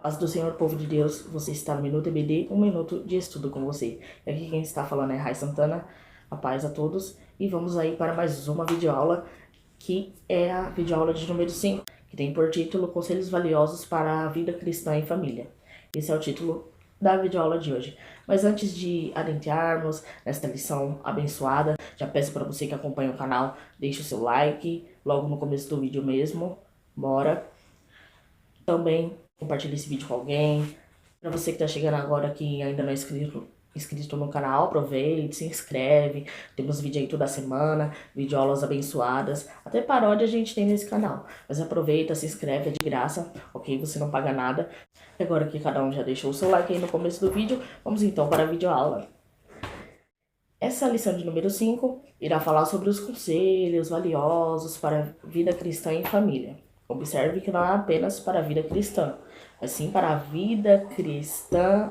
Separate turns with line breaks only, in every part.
Paz do Senhor, povo de Deus, você está no Minuto EBD, um minuto de estudo com você. E aqui quem está falando é Rai Santana, a paz a todos. E vamos aí para mais uma videoaula, que é a videoaula de número 5, que tem por título Conselhos Valiosos para a Vida Cristã e Família. Esse é o título da videoaula de hoje. Mas antes de adentrarmos nesta lição abençoada, já peço para você que acompanha o canal, deixe o seu like logo no começo do vídeo mesmo. Bora! Também compartilhe esse vídeo com alguém. Para você que está chegando agora que ainda não é inscrito no canal, aproveite, se inscreve. Temos vídeo aí toda semana, videoaulas abençoadas, até paródia a gente tem nesse canal. Mas aproveita, se inscreve, é de graça, ok? Você não paga nada. E agora que cada um já deixou o seu like aí no começo do vídeo, vamos então para a videoaula. Essa lição de número 5 irá falar sobre os conselhos valiosos para a vida cristã e família. Observe que não é apenas para a vida cristã, mas sim para a vida cristã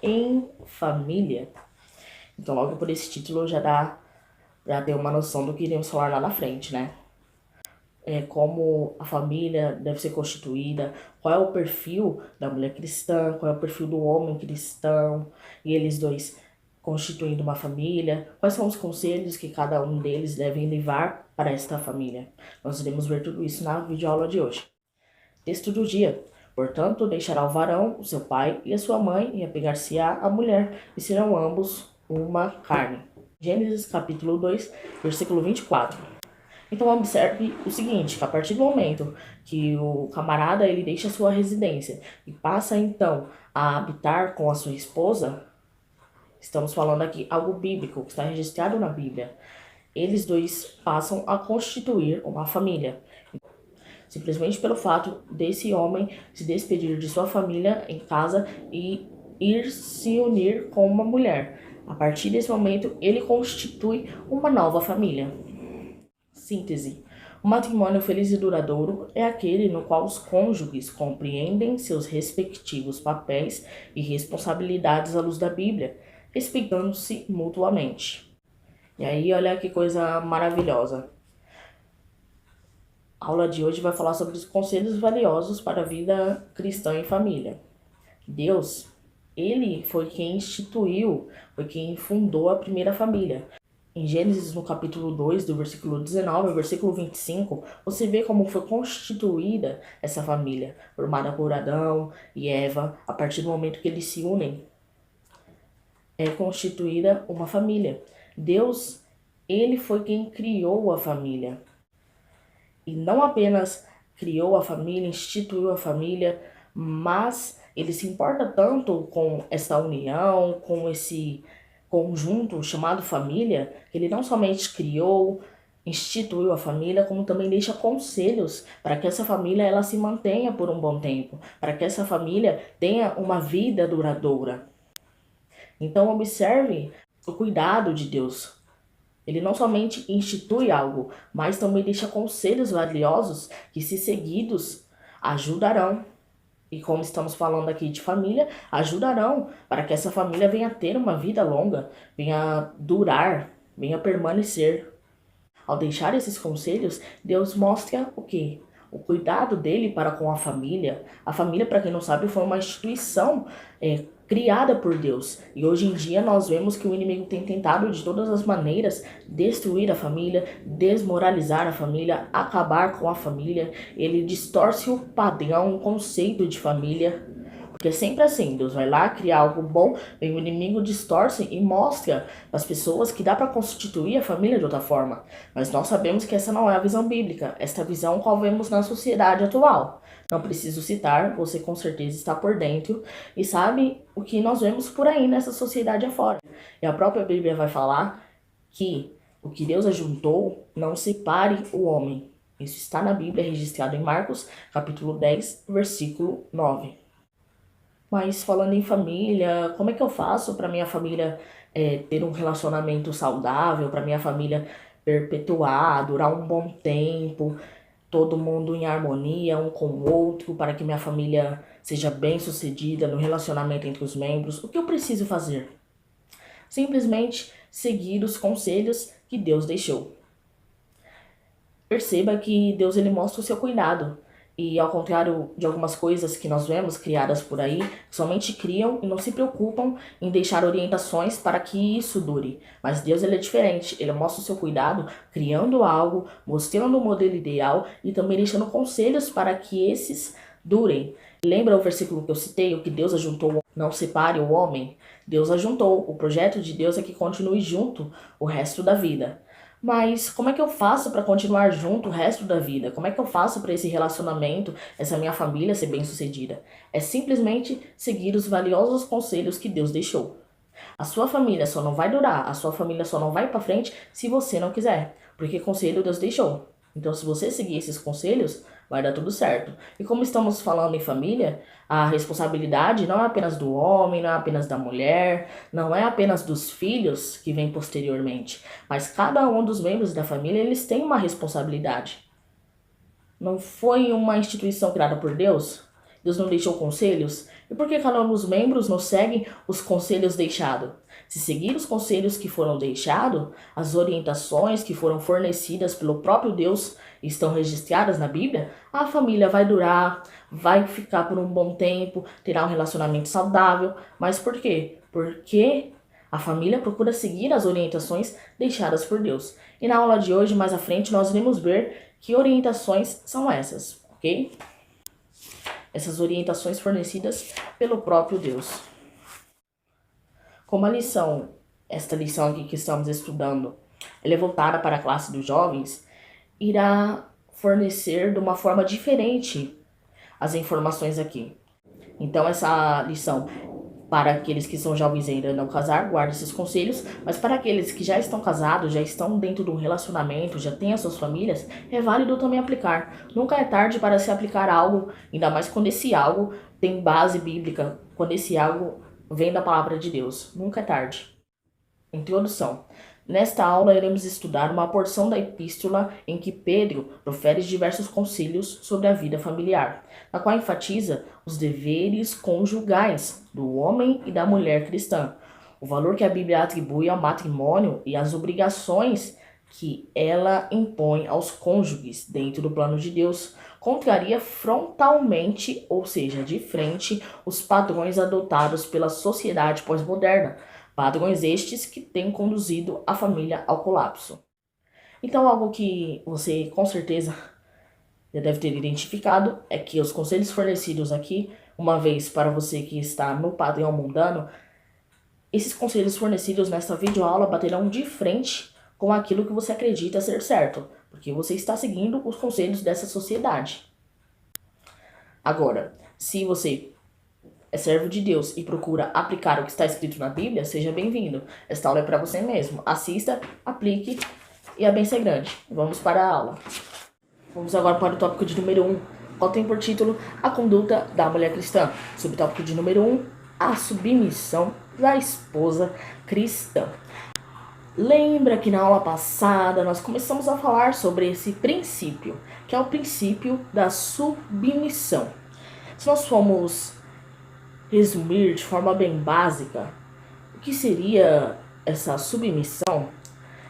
em família. Então, logo por esse título já dá para ter uma noção do que iremos falar lá na frente, né? Como a família deve ser constituída, qual é o perfil da mulher cristã, qual é o perfil do homem cristão, e eles dois constituindo uma família, quais são os conselhos que cada um deles devem levar para esta família. Nós iremos ver tudo isso na videoaula de hoje. Texto do dia. Portanto, deixará o varão, o seu pai e a sua mãe, e apegar-se-á à mulher, e serão ambos uma carne. Gênesis capítulo 2, versículo 24. Então observe o seguinte, que a partir do momento que o camarada ele deixa a sua residência e passa então a habitar com a sua esposa, estamos falando aqui algo bíblico, que está registrado na Bíblia. Eles dois passam a constituir uma família. Simplesmente pelo fato desse homem se despedir de sua família em casa e ir se unir com uma mulher. A partir desse momento, ele constitui uma nova família. Síntese. O matrimônio feliz e duradouro é aquele no qual os cônjuges compreendem seus respectivos papéis e responsabilidades à luz da Bíblia, respeitando-se mutuamente. E aí, olha que coisa maravilhosa. A aula de hoje vai falar sobre os conselhos valiosos para a vida cristã e família. Deus, ele foi quem instituiu, foi quem fundou a primeira família. Em Gênesis, no capítulo 2, do versículo 19 ao versículo 25, você vê como foi constituída essa família, formada por Adão e Eva. A partir do momento que eles se unem, é constituída uma família. Deus, ele foi quem criou a família. E não apenas criou a família, instituiu a família, mas ele se importa tanto com essa união, com esse conjunto chamado família, que ele não somente criou, instituiu a família, como também deixa conselhos para que essa família ela se mantenha por um bom tempo, para que essa família tenha uma vida duradoura. Então observe o cuidado de Deus. Ele não somente institui algo, mas também deixa conselhos valiosos que, se seguidos, ajudarão. E como estamos falando aqui de família, ajudarão para que essa família venha ter uma vida longa, venha durar, venha permanecer. Ao deixar esses conselhos, Deus mostra o quê? O cuidado dele para com a família. A família, para quem não sabe, foi uma instituição criada por Deus. E hoje em dia nós vemos que o inimigo tem tentado de todas as maneiras destruir a família, desmoralizar a família, acabar com a família. Ele distorce o padrão, o conceito de família. Porque é sempre assim, Deus vai lá criar algo bom, vem o inimigo, distorce e mostra às pessoas que dá para constituir a família de outra forma. Mas nós sabemos que essa não é a visão bíblica, esta visão qual vemos na sociedade atual. Não preciso citar, você com certeza está por dentro e sabe o que nós vemos por aí nessa sociedade afora. E a própria Bíblia vai falar que o que Deus ajuntou não separe o homem. Isso está na Bíblia, registrado em Marcos, capítulo 10, versículo 9. Mas falando em família, como é que eu faço para minha família ter um relacionamento saudável, para minha família perpetuar, durar um bom tempo, todo mundo em harmonia um com o outro, para que minha família seja bem-sucedida no relacionamento entre os membros? O que eu preciso fazer? Simplesmente seguir os conselhos que Deus deixou. Perceba que Deus ele mostra o seu cuidado. E ao contrário de algumas coisas que nós vemos criadas por aí, somente criam e não se preocupam em deixar orientações para que isso dure. Mas Deus ele é diferente, ele mostra o seu cuidado criando algo, mostrando o modelo ideal e também deixando conselhos para que esses durem. Lembra o versículo que eu citei, o que Deus ajuntou, não separe o homem? Deus ajuntou, o projeto de Deus é que continue junto o resto da vida. Mas como é que eu faço para continuar junto o resto da vida? Como é que eu faço para esse relacionamento, essa minha família ser bem-sucedida? É simplesmente seguir os valiosos conselhos que Deus deixou. A sua família só não vai durar, a sua família só não vai para frente se você não quiser, porque conselho Deus deixou. Então, se você seguir esses conselhos, vai dar tudo certo. E como estamos falando em família, a responsabilidade não é apenas do homem, não é apenas da mulher, não é apenas dos filhos que vêm posteriormente, mas cada um dos membros da família, eles têm uma responsabilidade. Não foi uma instituição criada por Deus? Deus não deixou conselhos? E por que cada um dos membros não segue os conselhos deixados? Se seguir os conselhos que foram deixados, as orientações que foram fornecidas pelo próprio Deus estão registradas na Bíblia, a família vai durar, vai ficar por um bom tempo, terá um relacionamento saudável. Mas por quê? Porque a família procura seguir as orientações deixadas por Deus. E na aula de hoje, mais à frente, nós iremos ver que orientações são essas, ok? Essas orientações fornecidas pelo próprio Deus. Como esta lição aqui que estamos estudando, ela é voltada para a classe dos jovens, irá fornecer de uma forma diferente as informações aqui. Então essa lição, para aqueles que são jovens e ainda não casar, guarde esses conselhos, mas para aqueles que já estão casados, já estão dentro de um relacionamento, já têm as suas famílias, é válido também aplicar. Nunca é tarde para se aplicar algo, ainda mais quando esse algo tem base bíblica, quando esse algo vem da palavra de Deus. Nunca é tarde. Introdução. Nesta aula iremos estudar uma porção da epístola em que Pedro profere diversos conselhos sobre a vida familiar, na qual enfatiza os deveres conjugais do homem e da mulher cristã, o valor que a Bíblia atribui ao matrimônio e as obrigações que ela impõe aos cônjuges dentro do plano de Deus, contraria frontalmente, ou seja, de frente, os padrões adotados pela sociedade pós-moderna, padrões estes que têm conduzido a família ao colapso. Então, algo que você com certeza já deve ter identificado é que os conselhos fornecidos aqui, uma vez para você que está no padrão mundano, esses conselhos fornecidos nesta videoaula baterão de frente com aquilo que você acredita ser certo, porque você está seguindo os conselhos dessa sociedade. Agora, se você é servo de Deus e procura aplicar o que está escrito na Bíblia, seja bem-vindo. Esta aula é para você mesmo. Assista, aplique e a bênção é grande. Vamos para a aula. Vamos agora para o tópico de número 1, qual tem por título A Conduta da Mulher Cristã. Subtópico de número 1, a submissão da esposa cristã. Lembra que na aula passada nós começamos a falar sobre esse princípio, que é o princípio da submissão. Se nós formos resumir de forma bem básica o que seria essa submissão,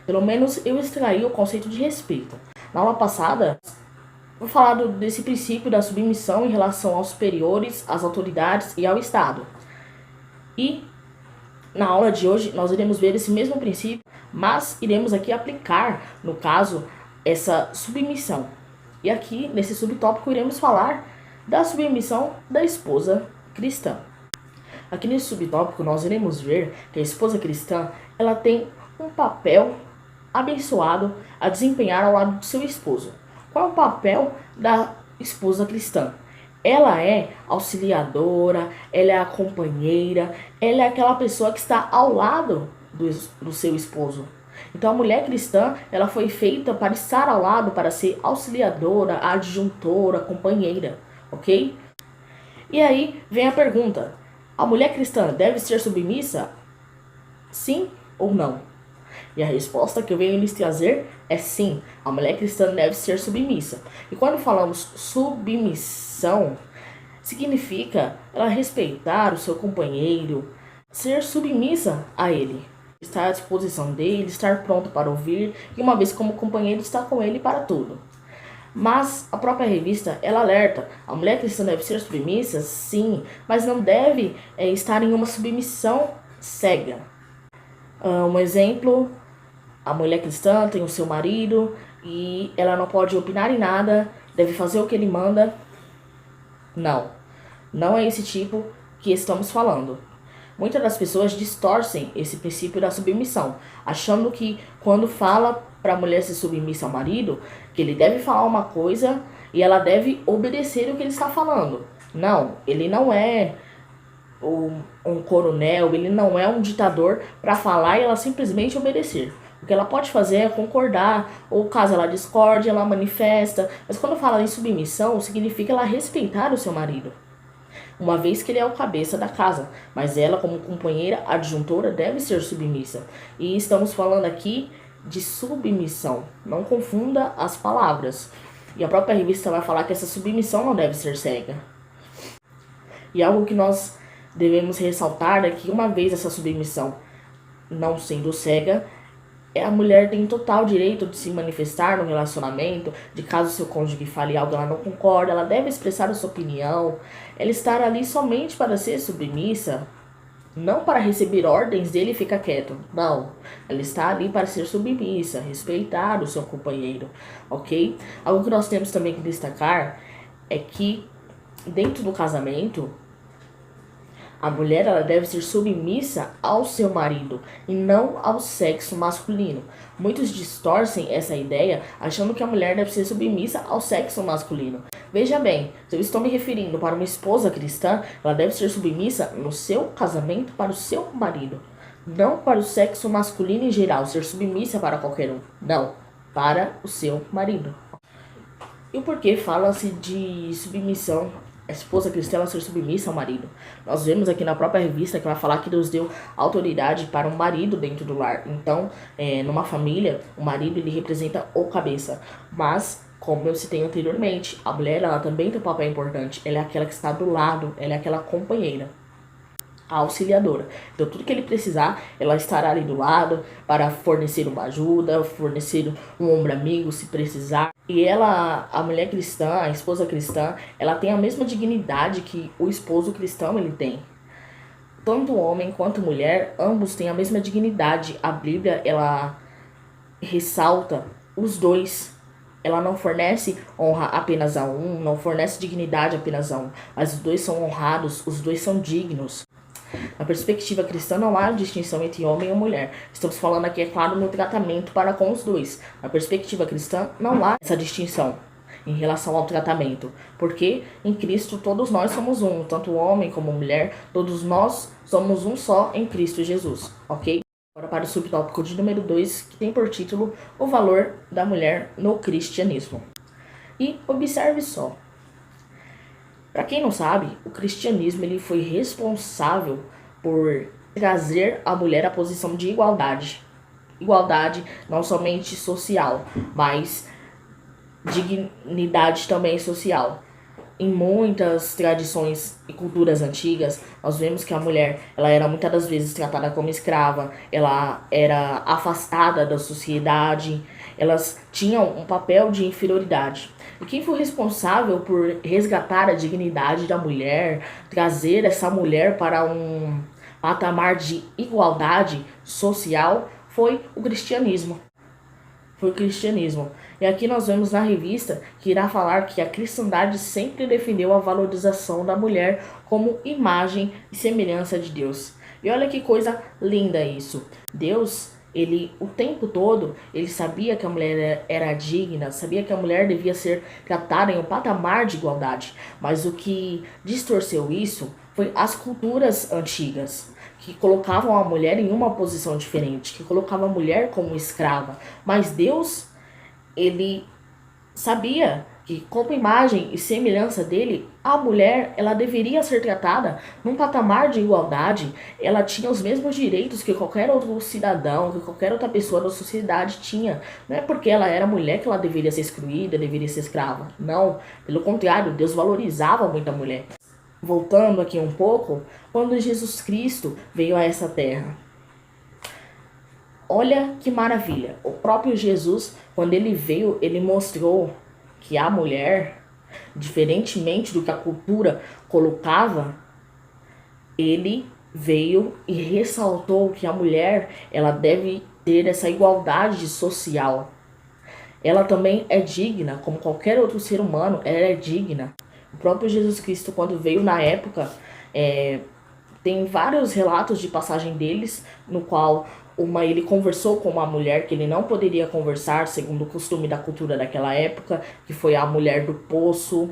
pelo menos eu extraí o conceito de respeito. Na aula passada, vou falar desse princípio da submissão em relação aos superiores, às autoridades e ao Estado. E na aula de hoje nós iremos ver esse mesmo princípio, mas iremos aqui aplicar, no caso, essa submissão. E aqui, nesse subtópico, iremos falar da submissão da esposa cristã. Aqui nesse subtópico nós iremos ver que a esposa cristã ela tem um papel abençoado a desempenhar ao lado do seu esposo. Qual é o papel da esposa cristã? Ela é auxiliadora, ela é a companheira, ela é aquela pessoa que está ao lado do seu esposo. Então a mulher cristã ela foi feita para estar ao lado, para ser auxiliadora, adjuntora, companheira, ok? E aí vem a pergunta. A mulher cristã deve ser submissa? Sim ou não? E a resposta que eu venho lhes trazer é sim. A mulher cristã deve ser submissa. E quando falamos submissão, significa ela respeitar o seu companheiro, ser submissa a ele, estar à disposição dele, estar pronto para ouvir, e uma vez como companheiro estar com ele para tudo. Mas a própria revista, ela alerta, a mulher cristã deve ser submissa, sim, mas não deve estar em uma submissão cega. Um exemplo, a mulher cristã tem o seu marido e ela não pode opinar em nada, deve fazer o que ele manda. Não é esse tipo que estamos falando. Muitas das pessoas distorcem esse princípio da submissão, achando que quando fala para a mulher ser submissa ao marido, que ele deve falar uma coisa e ela deve obedecer o que ele está falando. Não, ele não é um coronel, ele não é um ditador para falar e ela simplesmente obedecer. O que ela pode fazer é concordar, ou caso ela discorde, ela manifesta. Mas quando fala em submissão, significa ela respeitar o seu marido, uma vez que ele é o cabeça da casa, mas ela, como companheira adjuntora, deve ser submissa. E estamos falando aqui de submissão, não confunda as palavras. E a própria revista vai falar que essa submissão não deve ser cega. E algo que nós devemos ressaltar é que, uma vez essa submissão não sendo cega, a mulher tem total direito de se manifestar no relacionamento, de caso seu cônjuge fale algo ela não concorda, ela deve expressar a sua opinião, ela estar ali somente para ser submissa, não para receber ordens dele e ficar quieto, não, ela está ali para ser submissa, respeitar o seu companheiro, ok? Algo que nós temos também que destacar é que dentro do casamento, a mulher ela deve ser submissa ao seu marido e não ao sexo masculino. Muitos distorcem essa ideia achando que a mulher deve ser submissa ao sexo masculino. Veja bem, se eu estou me referindo para uma esposa cristã, ela deve ser submissa no seu casamento para o seu marido, não para o sexo masculino em geral, ser submissa para qualquer um, não, para o seu marido. E o porquê fala-se de submissão? A esposa cristã ela ser submissa ao marido. Nós vemos aqui na própria revista que vai falar que Deus deu autoridade para um marido dentro do lar. Então, numa família, o marido ele representa o cabeça. Mas, como eu citei anteriormente, a mulher ela também tem um papel importante. Ela é aquela que está do lado, ela é aquela companheira, a auxiliadora. Então, tudo que ele precisar, ela estará ali do lado para fornecer uma ajuda, fornecer um ombro amigo se precisar. E ela, a mulher cristã, a esposa cristã, ela tem a mesma dignidade que o esposo cristão ele tem. Tanto homem quanto mulher, ambos têm a mesma dignidade. A Bíblia, ela ressalta os dois. Ela não fornece honra apenas a um, não fornece dignidade apenas a um, mas os dois são honrados, os dois são dignos. Na perspectiva cristã não há distinção entre homem e mulher. Estamos falando aqui, é claro, no tratamento para com os dois. Na perspectiva cristã não há essa distinção em relação ao tratamento, porque em Cristo todos nós somos um, tanto homem como mulher, todos nós somos um só em Cristo Jesus, ok? Agora para o subtópico de número 2, que tem por título o valor da mulher no cristianismo. E observe só. Para quem não sabe, o cristianismo ele foi responsável por trazer à mulher a posição de igualdade. Igualdade não somente social, mas dignidade também social. Em muitas tradições e culturas antigas, nós vemos que a mulher ela era muitas das vezes tratada como escrava, ela era afastada da sociedade, elas tinham um papel de inferioridade. E quem foi responsável por resgatar a dignidade da mulher, trazer essa mulher para um patamar de igualdade social, foi o cristianismo. E aqui nós vemos na revista que irá falar que a cristandade sempre defendeu a valorização da mulher como imagem e semelhança de Deus. E olha que coisa linda isso. Deus, ele o tempo todo, ele sabia que a mulher era digna, sabia que a mulher devia ser tratada em um patamar de igualdade. Mas o que distorceu isso foi as culturas antigas, que colocavam a mulher em uma posição diferente, que colocavam a mulher como escrava. Mas Deus, ele sabia que, como imagem e semelhança dele, a mulher ela deveria ser tratada num patamar de igualdade. Ela tinha os mesmos direitos que qualquer outro cidadão, que qualquer outra pessoa da sociedade tinha. Não é porque ela era mulher que ela deveria ser excluída, deveria ser escrava. Não, pelo contrário, Deus valorizava muito a mulher. Voltando aqui um pouco, quando Jesus Cristo veio a essa terra. Olha que maravilha, o próprio Jesus, quando ele veio, ele mostrou que a mulher, diferentemente do que a cultura colocava, ele veio e ressaltou que a mulher, ela deve ter essa igualdade social. Ela também é digna, como qualquer outro ser humano, ela é digna. O próprio Jesus Cristo, quando veio na época, tem vários relatos de passagem deles, no qual ele conversou com uma mulher que ele não poderia conversar, segundo o costume da cultura daquela época, que foi a mulher do poço.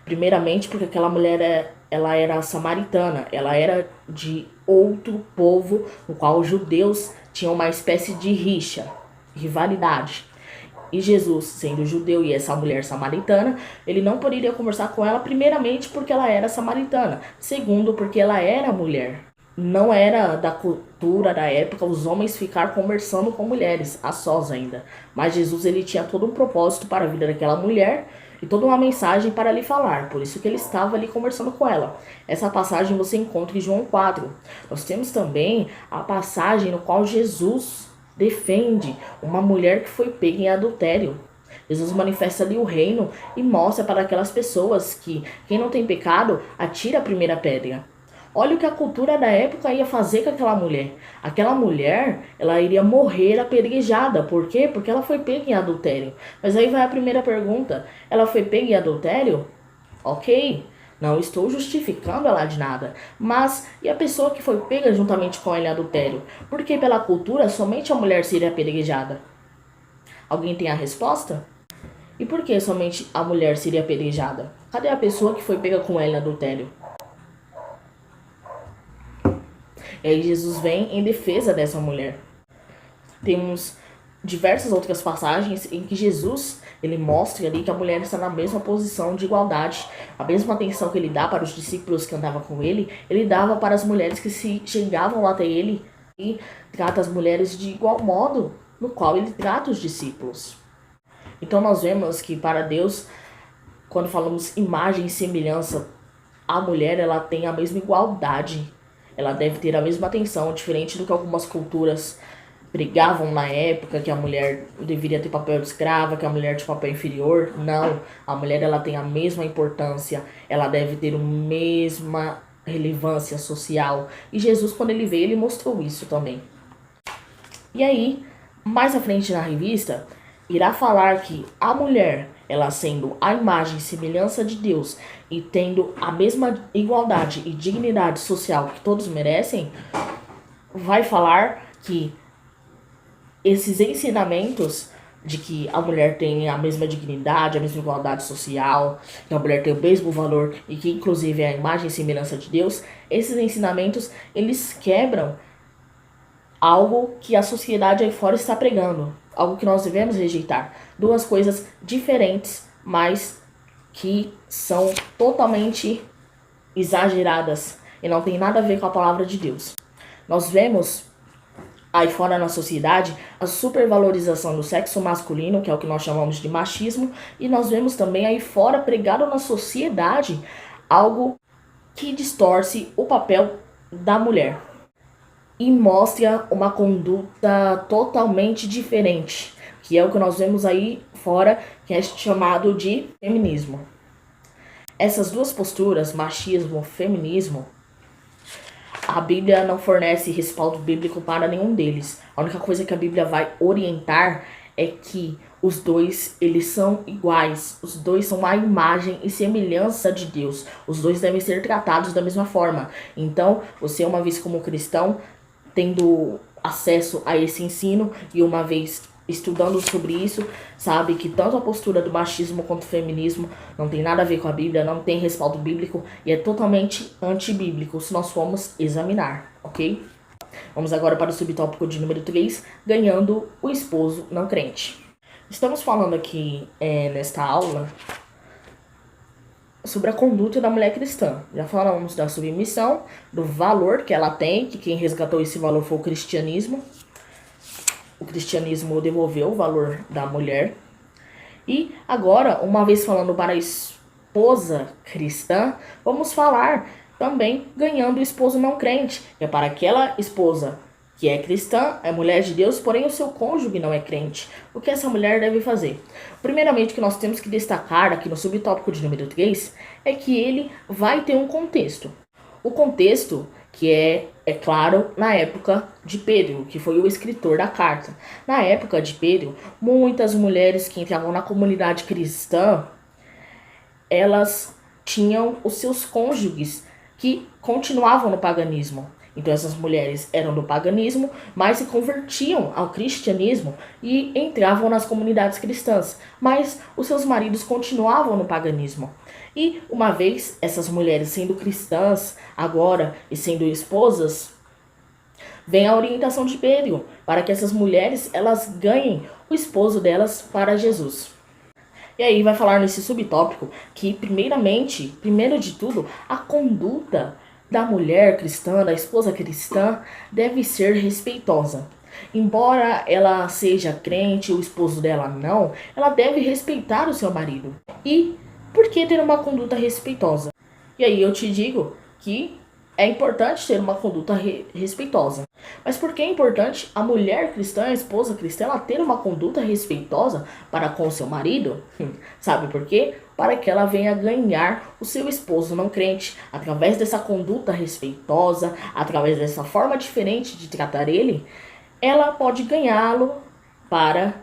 Primeiramente porque aquela mulher ela era samaritana, ela era de outro povo, no qual os judeus tinham uma espécie de rivalidade. E Jesus, sendo judeu e essa mulher samaritana, ele não poderia conversar com ela, primeiramente porque ela era samaritana, segundo porque ela era mulher. Não era da cultura da época os homens ficar conversando com mulheres, a sós ainda. Mas Jesus, ele tinha todo um propósito para a vida daquela mulher e toda uma mensagem para lhe falar. Por isso que ele estava ali conversando com ela. Essa passagem você encontra em João 4. Nós temos também a passagem no qual Jesus defende uma mulher que foi pega em adultério. Jesus manifesta ali o reino e mostra para aquelas pessoas que quem não tem pecado, atira a primeira pedra. Olha o que a cultura da época ia fazer com aquela mulher. Aquela mulher, ela iria morrer apedrejada. Por quê? Porque ela foi pega em adultério. Mas aí vai a primeira pergunta. Ela foi pega em adultério? Ok. Não estou justificando ela de nada. Mas e a pessoa que foi pega juntamente com ela em adultério? Porque pela cultura, somente a mulher seria apedrejada. Alguém tem a resposta? E por que somente a mulher seria apedrejada? Cadê a pessoa que foi pega com ela em adultério? E aí Jesus vem em defesa dessa mulher. Temos diversas outras passagens em que Jesus, ele mostra ali que a mulher está na mesma posição de igualdade. A mesma atenção que ele dá para os discípulos que andavam com ele dava para as mulheres que se chegavam até ele e trata as mulheres de igual modo no qual ele trata os discípulos. Então nós vemos que para Deus, quando falamos imagem e semelhança, a mulher ela tem a mesma igualdade. Ela deve ter a mesma atenção, diferente do que algumas culturas pregavam na época, que a mulher deveria ter papel de escrava, que a mulher tinha papel inferior. Não, a mulher ela tem a mesma importância, ela deve ter a mesma relevância social. E Jesus, quando ele veio, ele mostrou isso também. E aí, mais à frente na revista, irá falar que a mulher, ela sendo a imagem e semelhança de Deus e tendo a mesma igualdade e dignidade social que todos merecem, vai falar que esses ensinamentos de que a mulher tem a mesma dignidade, a mesma igualdade social, que a mulher tem o mesmo valor e que inclusive é a imagem e semelhança de Deus, esses ensinamentos, eles quebram algo que a sociedade aí fora está pregando, algo que nós devemos rejeitar. Duas coisas diferentes, mas que são totalmente exageradas e não tem nada a ver com a palavra de Deus. Nós vemos aí fora na sociedade a supervalorização do sexo masculino, que é o que nós chamamos de machismo, e nós vemos também aí fora pregado na sociedade algo que distorce o papel da mulher e mostra uma conduta totalmente diferente, que é o que nós vemos aí fora, que é chamado de feminismo. Essas duas posturas, machismo e feminismo, a Bíblia não fornece respaldo bíblico para nenhum deles. A única coisa que a Bíblia vai orientar é que os dois, eles são iguais. Os dois são a imagem e semelhança de Deus. Os dois devem ser tratados da mesma forma. Então, você, uma vez como cristão, tendo acesso a esse ensino e uma vez estudando sobre isso, sabe que tanto a postura do machismo quanto o feminismo não tem nada a ver com a Bíblia, não tem respaldo bíblico e é totalmente antibíblico se nós formos examinar, ok? Vamos agora para o subtópico de número 3, ganhando o esposo não crente. Estamos falando aqui nesta aula sobre a conduta da mulher cristã. Já falamos da submissão, do valor que ela tem, que quem resgatou esse valor foi o cristianismo. O cristianismo devolveu o valor da mulher. E agora, uma vez falando para a esposa cristã, vamos falar também ganhando o esposo não crente. Que é para aquela esposa que é cristã, é mulher de Deus, porém o seu cônjuge não é crente. O que essa mulher deve fazer? Primeiramente, o que nós temos que destacar aqui no subtópico de número 3 é que ele vai ter um contexto. O contexto que é claro, na época de Pedro, que foi o escritor da carta. Na época de Pedro, muitas mulheres que entravam na comunidade cristã, elas tinham os seus cônjuges que continuavam no paganismo. Então essas mulheres eram do paganismo, mas se convertiam ao cristianismo e entravam nas comunidades cristãs, mas os seus maridos continuavam no paganismo. E uma vez essas mulheres sendo cristãs agora e sendo esposas, vem a orientação de Pedro para que essas mulheres elas ganhem o esposo delas para Jesus. E aí vai falar nesse subtópico que primeiro de tudo, a conduta da mulher cristã, da esposa cristã, deve ser respeitosa. Embora ela seja crente, o esposo dela não, ela deve respeitar o seu marido. E por que ter uma conduta respeitosa? E aí eu te digo que é importante ter uma conduta respeitosa. Mas por que é importante a mulher cristã, a esposa cristã, ela ter uma conduta respeitosa para com o seu marido? Sabe por quê? Para que ela venha ganhar o seu esposo não crente. Através dessa conduta respeitosa, através dessa forma diferente de tratar ele, ela pode ganhá-lo para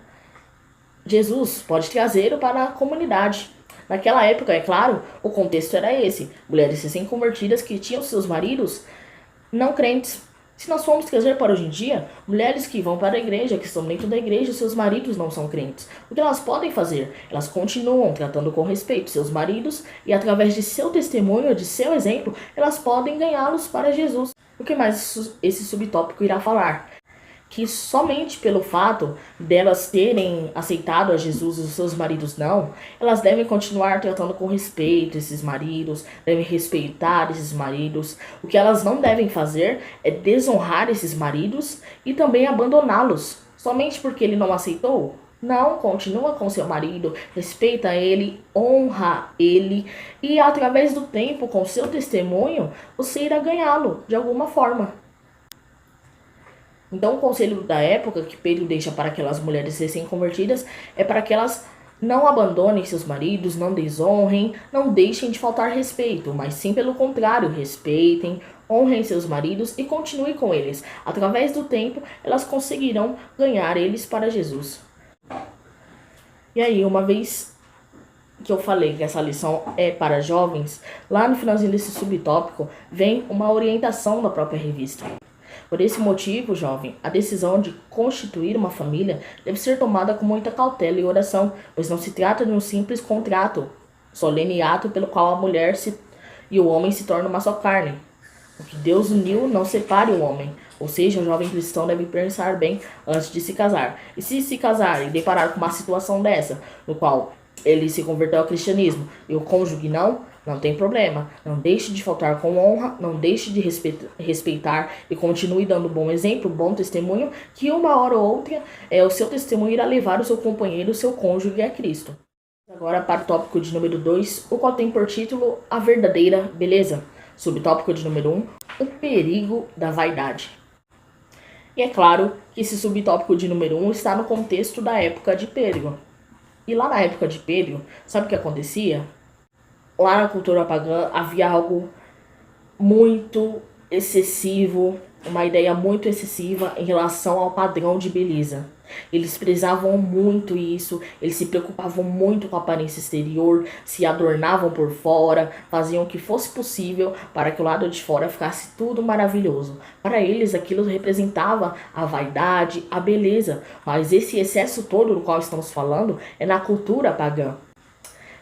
Jesus, pode trazê-lo para a comunidade. Naquela época, é claro, o contexto era esse. Mulheres recém-convertidas que tinham seus maridos não crentes. Se nós formos trazer para hoje em dia, mulheres que vão para a igreja, que estão dentro da igreja, seus maridos não são crentes. O que elas podem fazer? Elas continuam tratando com respeito seus maridos e através de seu testemunho, de seu exemplo, elas podem ganhá-los para Jesus. O que mais esse subtópico irá falar? Que somente pelo fato delas terem aceitado a Jesus e os seus maridos não, elas devem continuar tratando com respeito esses maridos, devem respeitar esses maridos. O que elas não devem fazer é desonrar esses maridos e também abandoná-los, somente porque ele não aceitou. Não, continua com seu marido, respeita ele, honra ele e através do tempo, com seu testemunho, você irá ganhá-lo de alguma forma. Então, o conselho da época que Pedro deixa para aquelas mulheres recém-convertidas é para que elas não abandonem seus maridos, não desonrem, não deixem de faltar respeito, mas sim pelo contrário, respeitem, honrem seus maridos e continuem com eles. Através do tempo, elas conseguirão ganhar eles para Jesus. E aí, uma vez que eu falei que essa lição é para jovens, lá no finalzinho desse subtópico vem uma orientação da própria revista. Por esse motivo, jovem, a decisão de constituir uma família deve ser tomada com muita cautela e oração, pois não se trata de um simples contrato, solene ato pelo qual a mulher e o homem se tornam uma só carne. O que Deus uniu não separe o homem, ou seja, o jovem cristão deve pensar bem antes de se casar. E se casar e deparar com uma situação dessa, no qual ele se converteu ao cristianismo e o cônjuge não tem problema. Não deixe de faltar com honra, não deixe de respeitar e continue dando bom exemplo, bom testemunho, que uma hora ou outra o seu testemunho irá levar o seu companheiro, o seu cônjuge a Cristo. Agora para o tópico de número 2, o qual tem por título A Verdadeira Beleza. Subtópico de número 1, o perigo da vaidade. E é claro que esse subtópico de número 1 está no contexto da época de Pedro. E lá na época de Pedro, sabe o que acontecia? Lá na cultura pagã havia algo muito excessivo, uma ideia muito excessiva em relação ao padrão de beleza. Eles prezavam muito isso, eles se preocupavam muito com a aparência exterior, se adornavam por fora, faziam o que fosse possível para que o lado de fora ficasse tudo maravilhoso. Para eles aquilo representava a vaidade, a beleza, mas esse excesso todo do qual estamos falando é na cultura pagã.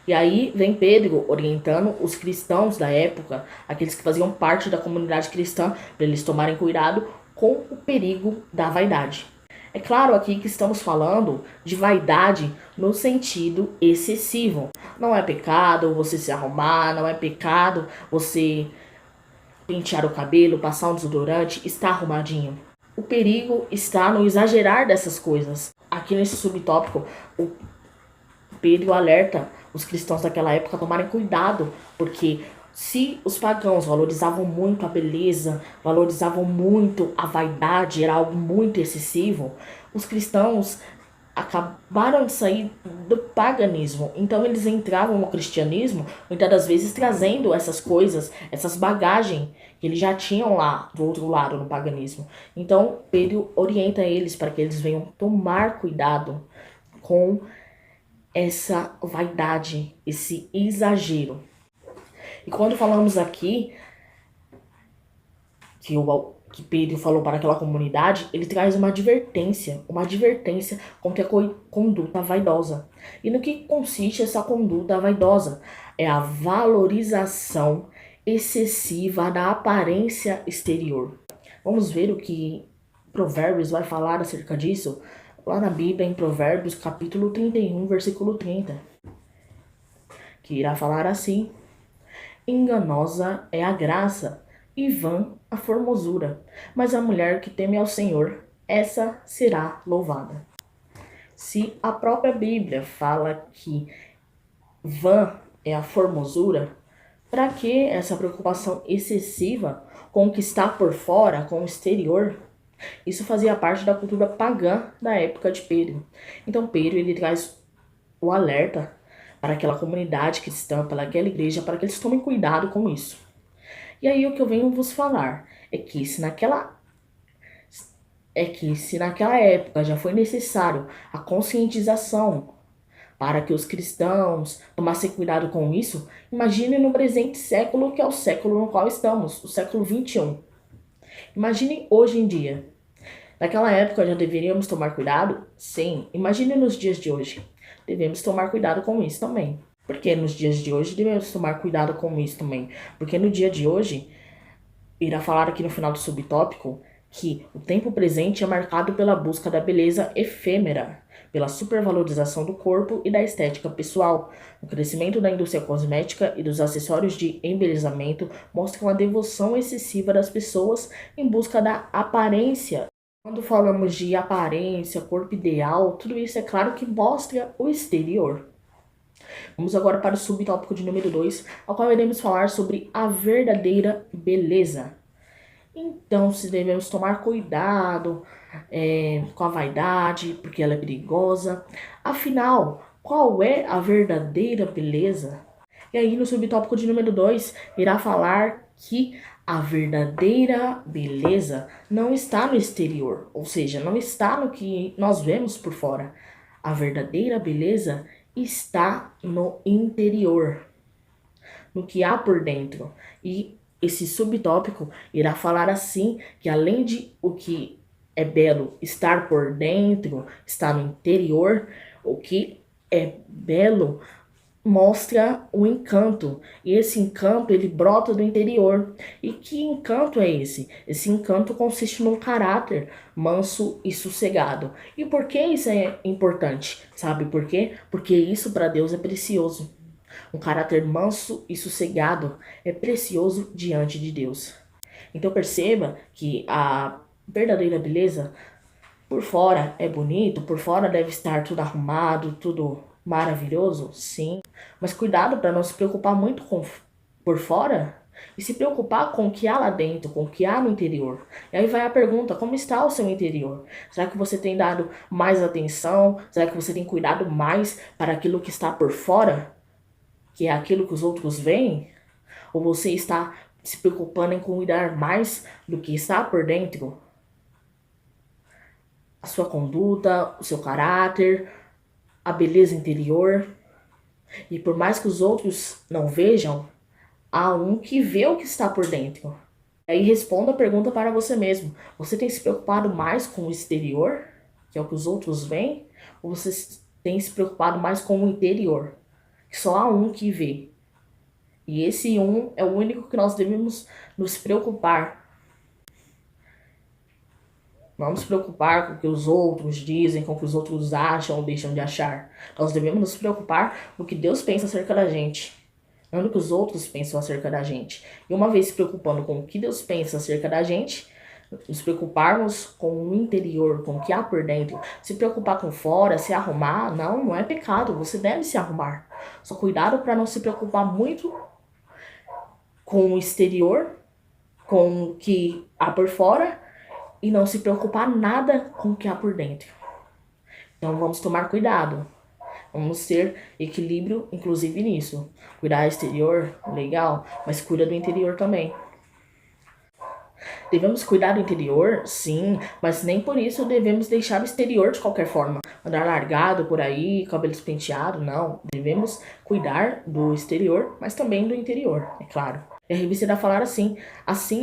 E aí vem Pedro orientando os cristãos da época, aqueles que faziam parte da comunidade cristã, para eles tomarem cuidado com o perigo da vaidade. É claro aqui que estamos falando de vaidade no sentido excessivo. Não é pecado você se arrumar, não é pecado você pentear o cabelo, passar um desodorante, estar arrumadinho. O perigo está no exagerar dessas coisas. Aqui nesse subtópico, Pedro alerta os cristãos daquela época a tomarem cuidado, porque Se os pagãos valorizavam muito a beleza, valorizavam muito a vaidade, era algo muito excessivo, os cristãos acabaram de sair do paganismo. Então eles entravam no cristianismo, muitas das vezes trazendo essas coisas, essas bagagens que eles já tinham lá do outro lado no paganismo. Então Pedro orienta eles para que eles venham tomar cuidado com essa vaidade, esse exagero. E quando falamos aqui que Pedro falou para aquela comunidade, ele traz uma advertência contra a conduta vaidosa. E no que consiste essa conduta vaidosa? É a valorização excessiva da aparência exterior. Vamos ver o que Provérbios vai falar acerca disso? Lá na Bíblia, em Provérbios, capítulo 31, versículo 30, que irá falar assim: enganosa é a graça, e vã a formosura, mas a mulher que teme ao Senhor, essa será louvada. Se a própria Bíblia fala que vã é a formosura, para que essa preocupação excessiva com o que está por fora, com o exterior? Isso fazia parte da cultura pagã da época de Pedro. Então Pedro ele traz o alerta para aquela comunidade cristã, para aquela igreja, para que eles tomem cuidado com isso. E aí o que eu venho vos falar é que se naquela época já foi necessário a conscientização para que os cristãos tomassem cuidado com isso, imagine no presente século, que é o século no qual estamos, o século 21. Imagine hoje em dia. Naquela época já deveríamos tomar cuidado? Sim. Imagine nos dias de hoje. Devemos tomar cuidado com isso também. Porque nos dias de hoje devemos tomar cuidado com isso também. Porque no dia de hoje, irá falar aqui no final do subtópico, que o tempo presente é marcado pela busca da beleza efêmera, pela supervalorização do corpo e da estética pessoal. O crescimento da indústria cosmética e dos acessórios de embelezamento mostram a devoção excessiva das pessoas em busca da aparência. Quando falamos de aparência, corpo ideal, tudo isso é claro que mostra o exterior. Vamos agora para o subtópico de número 2, ao qual iremos falar sobre a verdadeira beleza. Então, se devemos tomar cuidado com a vaidade, porque ela é perigosa. Afinal, qual é a verdadeira beleza? E aí, no subtópico de número 2, irá falar que a verdadeira beleza não está no exterior, ou seja, não está no que nós vemos por fora. A verdadeira beleza está no interior, no que há por dentro. E esse subtópico irá falar assim, que além de o que é belo estar por dentro, está no interior, o que é belo mostra o encanto, e esse encanto ele brota do interior. E que encanto é esse? Esse encanto consiste num caráter manso e sossegado. E por que isso é importante? Sabe por quê? Porque isso para Deus é precioso. Um caráter manso e sossegado é precioso diante de Deus. Então perceba que a verdadeira beleza por fora é bonito, por fora deve estar tudo arrumado, tudo maravilhoso, sim. Mas cuidado para não se preocupar muito com por fora e se preocupar com o que há lá dentro, com o que há no interior. E aí vai a pergunta: como está o seu interior? Será que você tem dado mais atenção? Será que você tem cuidado mais para aquilo que está por fora, que é aquilo que os outros veem? Ou você está se preocupando em cuidar mais do que está por dentro? A sua conduta, o seu caráter, a beleza interior. E por mais que os outros não vejam, há um que vê o que está por dentro. Aí responda a pergunta para você mesmo: você tem se preocupado mais com o exterior, que é o que os outros veem? Ou você tem se preocupado mais com o interior, que só há um que vê? E esse um é o único que nós devemos nos preocupar. Não nos preocupar com o que os outros dizem, com o que os outros acham ou deixam de achar. Nós devemos nos preocupar com o que Deus pensa acerca da gente, não do que os outros pensam acerca da gente. E uma vez se preocupando com o que Deus pensa acerca da gente, nos preocuparmos com o interior, com o que há por dentro. Se preocupar com fora, se arrumar, não é pecado. Você deve se arrumar. Só cuidado para não se preocupar muito com o exterior, com o que há por fora, e não se preocupar nada com o que há por dentro. Então vamos tomar cuidado. Vamos ter equilíbrio, inclusive nisso. Cuidar do exterior, legal, mas cuida do interior também. Devemos cuidar do interior, sim, mas nem por isso devemos deixar o exterior de qualquer forma. Andar largado por aí, cabelo despenteado, não. Devemos cuidar do exterior, mas também do interior, é claro. E a revista irá falar assim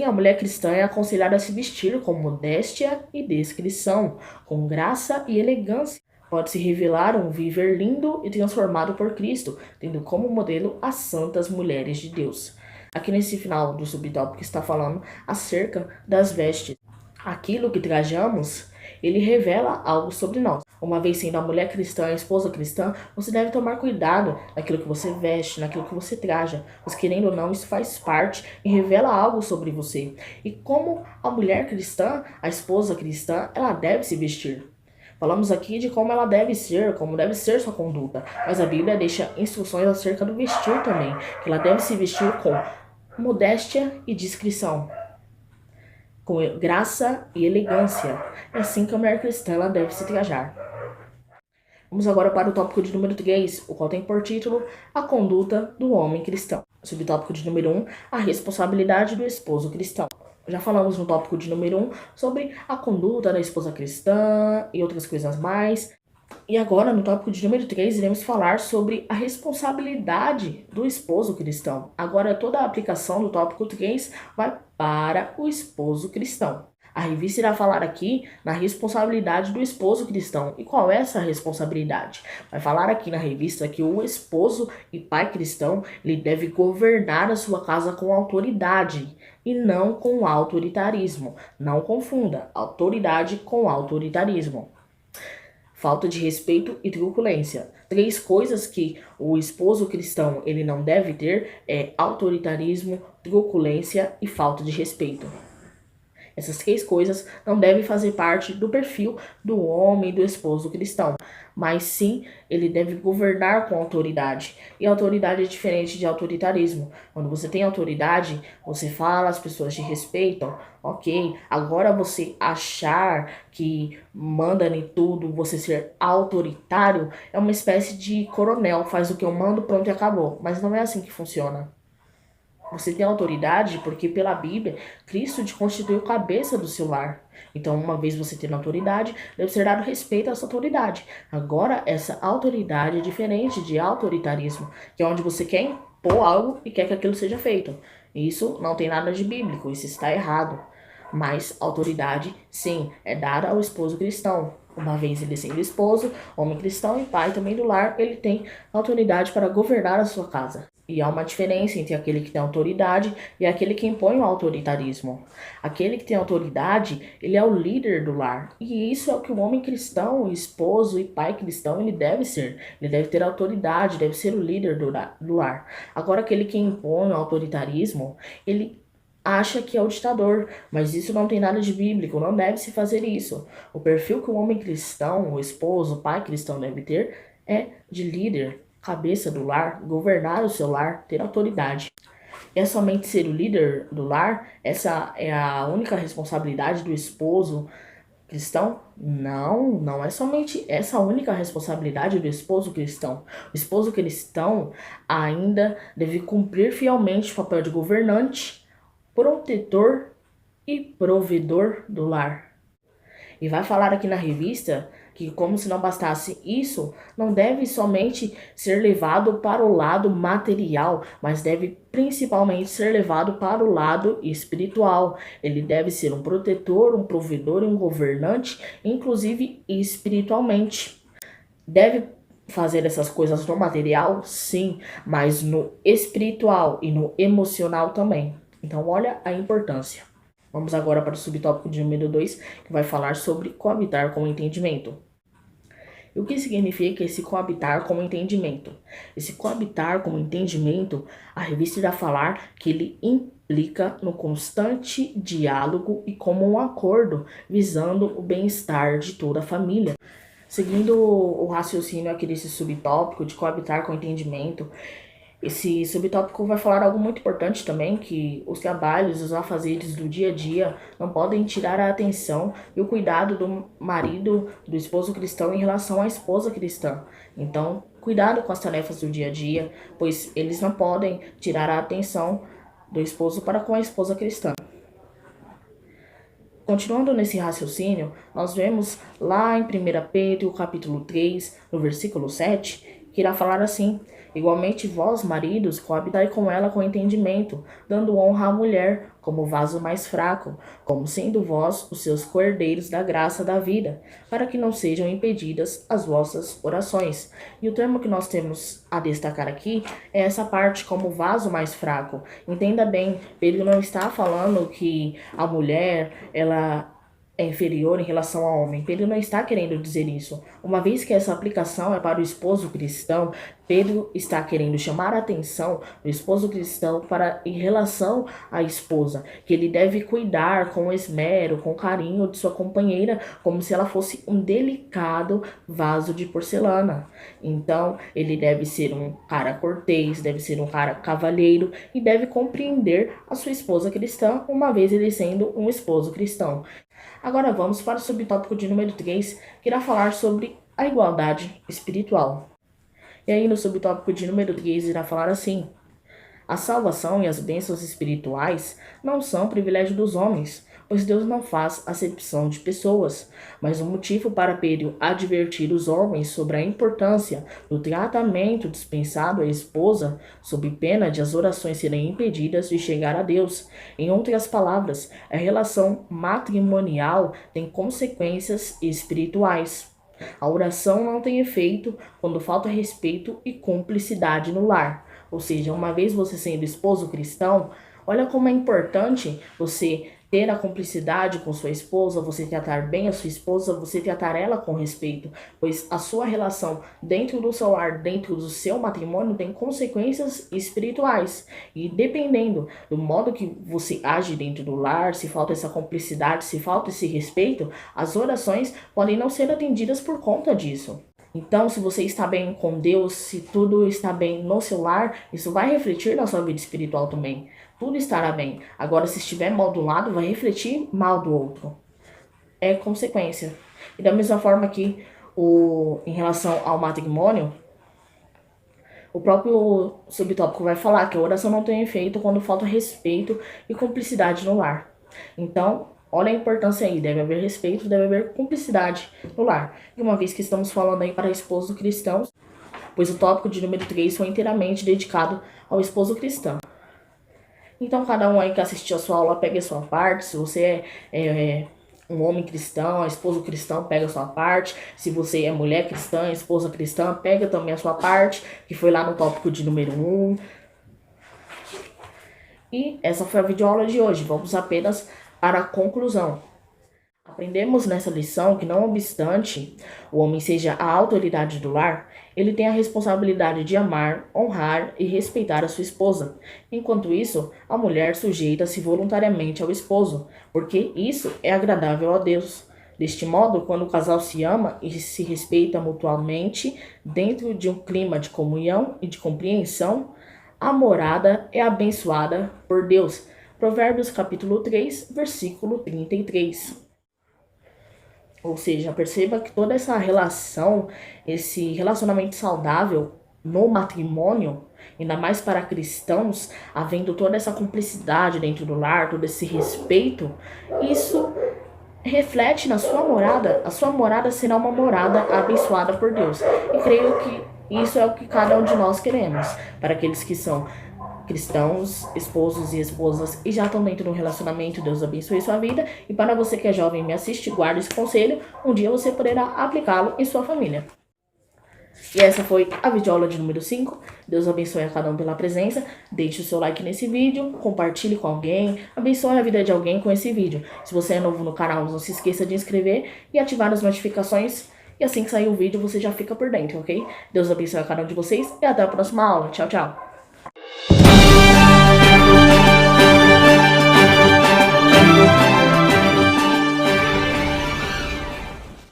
a mulher cristã é aconselhada a se vestir com modéstia e discrição, com graça e elegância. Pode-se revelar um viver lindo e transformado por Cristo, tendo como modelo as santas mulheres de Deus. Aqui nesse final do subtópico está falando acerca das vestes. Aquilo que trajamos, ele revela algo sobre nós. Uma vez sendo a mulher cristã, a esposa cristã, você deve tomar cuidado naquilo que você veste, naquilo que você traja. Mas querendo ou não, isso faz parte e revela algo sobre você. E como a mulher cristã, a esposa cristã, ela deve se vestir. Falamos aqui de como ela deve ser, como deve ser sua conduta. Mas a Bíblia deixa instruções acerca do vestir também. Que ela deve se vestir com modéstia e discrição, com graça e elegância. É assim que a mulher cristã ela deve se trajar. Vamos agora para o tópico de número 3, o qual tem por título A Conduta do Homem Cristão. Subtópico de número 1, a responsabilidade do esposo cristão. Já falamos no tópico de número 1 sobre a conduta da esposa cristã e outras coisas mais. E agora, no tópico de número 3, iremos falar sobre a responsabilidade do esposo cristão. Agora, toda a aplicação do tópico 3 vai para o esposo cristão. A revista irá falar aqui na responsabilidade do esposo cristão. E qual é essa responsabilidade? Vai falar aqui na revista que o esposo e pai cristão ele deve governar a sua casa com autoridade e não com autoritarismo. Não confunda autoridade com autoritarismo. Falta de respeito e truculência. 3 coisas que o esposo cristão ele não deve ter é autoritarismo, truculência e falta de respeito. Essas 3 coisas não devem fazer parte do perfil do homem e do esposo cristão, mas sim ele deve governar com autoridade. E autoridade é diferente de autoritarismo. Quando você tem autoridade, você fala, as pessoas te respeitam, ok. Agora você achar que manda em tudo, você ser autoritário, é uma espécie de coronel, faz o que eu mando, pronto e acabou. Mas não é assim que funciona. Você tem autoridade porque pela Bíblia, Cristo te constituiu cabeça do seu lar. Então, uma vez você tendo autoridade, deve ser dado respeito a essa autoridade. Agora, essa autoridade é diferente de autoritarismo, que é onde você quer impor algo e quer que aquilo seja feito. Isso não tem nada de bíblico, isso está errado. Mas autoridade, sim, é dada ao esposo cristão. Uma vez ele sendo esposo, homem cristão e pai também do lar, ele tem autoridade para governar a sua casa. E há uma diferença entre aquele que tem autoridade e aquele que impõe o autoritarismo. Aquele que tem autoridade, ele é o líder do lar. E isso é o que o homem cristão, o esposo e pai cristão, ele deve ser. Ele deve ter autoridade, deve ser o líder do lar. Agora, aquele que impõe o autoritarismo, ele acha que é o ditador, mas isso não tem nada de bíblico, não deve se fazer isso. O perfil que o homem cristão, o esposo, o pai cristão deve ter é de líder, cabeça do lar, governar o seu lar, ter autoridade. É somente ser o líder do lar? Essa é a única responsabilidade do esposo cristão? Não, não é somente essa a única responsabilidade do esposo cristão. O esposo cristão ainda deve cumprir fielmente o papel de governante, protetor e provedor do lar. E vai falar aqui na revista que, como se não bastasse isso, não deve somente ser levado para o lado material, mas deve principalmente ser levado para o lado espiritual. Ele deve ser um protetor, um provedor e um governante, inclusive espiritualmente. Deve fazer essas coisas no material? Sim, mas no espiritual e no emocional também. Então, olha a importância. Vamos agora para o subtópico de número 2, que vai falar sobre coabitar com entendimento. E o que significa esse coabitar com entendimento? Esse coabitar com entendimento, a revista irá falar que ele implica no constante diálogo e como um acordo, visando o bem-estar de toda a família. Seguindo o raciocínio aqui desse subtópico de coabitar com entendimento, Esse subtópico vai falar algo muito importante também, que os trabalhos, os afazeres do dia a dia não podem tirar a atenção e o cuidado do marido, do esposo cristão em relação à esposa cristã. Então, cuidado com as tarefas do dia a dia, pois eles não podem tirar a atenção do esposo para com a esposa cristã. Continuando nesse raciocínio, nós vemos lá em 1 Pedro, capítulo 3, no versículo 7, que irá falar assim: igualmente vós, maridos, coabitai com ela com entendimento, dando honra à mulher, como vaso mais fraco, como sendo vós os seus cordeiros da graça da vida, para que não sejam impedidas as vossas orações. E o termo que nós temos a destacar aqui é essa parte, como vaso mais fraco. Entenda bem, Pedro não está falando que a mulher, ela é inferior em relação ao homem. Pedro não está querendo dizer isso. Uma vez que essa aplicação é para o esposo cristão, Pedro está querendo chamar a atenção do esposo cristão para em relação à esposa, que ele deve cuidar com esmero, com carinho de sua companheira, como se ela fosse um delicado vaso de porcelana. Então, ele deve ser um cara cortês, deve ser um cara cavalheiro e deve compreender a sua esposa cristã, uma vez ele sendo um esposo cristão. Agora vamos para o subtópico de número 3, que irá falar sobre a igualdade espiritual. E aí no subtópico de número 3 irá falar assim: a salvação e as bênçãos espirituais não são privilégio dos homens, pois Deus não faz acepção de pessoas, mas o motivo para Pedro advertir os homens sobre a importância do tratamento dispensado à esposa, sob pena de as orações serem impedidas de chegar a Deus. Em outras palavras, a relação matrimonial tem consequências espirituais. A oração não tem efeito quando falta respeito e cumplicidade no lar. Ou seja, uma vez você sendo esposo cristão, olha como é importante você ter a cumplicidade com sua esposa, você tratar bem a sua esposa, você tratar ela com respeito, pois a sua relação dentro do seu lar, dentro do seu matrimônio, tem consequências espirituais. E dependendo do modo que você age dentro do lar, se falta essa cumplicidade, se falta esse respeito, as orações podem não ser atendidas por conta disso. Então, se você está bem com Deus, se tudo está bem no seu lar, isso vai refletir na sua vida espiritual também. Tudo estará bem. Agora, se estiver mal do lado, vai refletir mal do outro. É consequência. E da mesma forma que em relação ao matrimônio, o próprio subtópico vai falar que a oração não tem efeito quando falta respeito e cumplicidade no lar. Então, olha a importância aí, deve haver respeito, deve haver cumplicidade no lar. E uma vez que estamos falando aí para esposo cristãos, pois o tópico de número 3 foi inteiramente dedicado ao esposo cristão. Então, cada um aí que assistiu a sua aula, pegue a sua parte. Se você é um homem cristão, esposo cristão, pega a sua parte. Se você é mulher cristã, esposa cristã, pega também a sua parte, que foi lá no tópico de número 1. E essa foi a videoaula de hoje. Vamos apenas para a conclusão. Aprendemos nessa lição que, não obstante o homem seja a autoridade do lar, ele tem a responsabilidade de amar, honrar e respeitar a sua esposa. Enquanto isso, a mulher sujeita-se voluntariamente ao esposo, porque isso é agradável a Deus. Deste modo, quando o casal se ama e se respeita mutuamente dentro de um clima de comunhão e de compreensão, a morada é abençoada por Deus. Provérbios capítulo 3, versículo 33. Ou seja, perceba que toda essa relação, esse relacionamento saudável no matrimônio, ainda mais para cristãos, havendo toda essa cumplicidade dentro do lar, todo esse respeito, isso reflete na sua morada. A sua morada será uma morada abençoada por Deus. E creio que isso é o que cada um de nós queremos, para aqueles que são cristãos, esposos e esposas e já estão dentro de um relacionamento. Deus abençoe sua vida. E para você que é jovem e me assiste, guarde esse conselho. Um dia você poderá aplicá-lo em sua família. E essa foi a videoaula de número 5. Deus abençoe a cada um pela presença. Deixe o seu like nesse vídeo, compartilhe com alguém, abençoe a vida de alguém com esse vídeo. Se você é novo no canal, não se esqueça de inscrever e ativar as notificações. E assim que sair o vídeo, você já fica por dentro, ok? Deus abençoe a cada um de vocês e até a próxima aula. Tchau, tchau.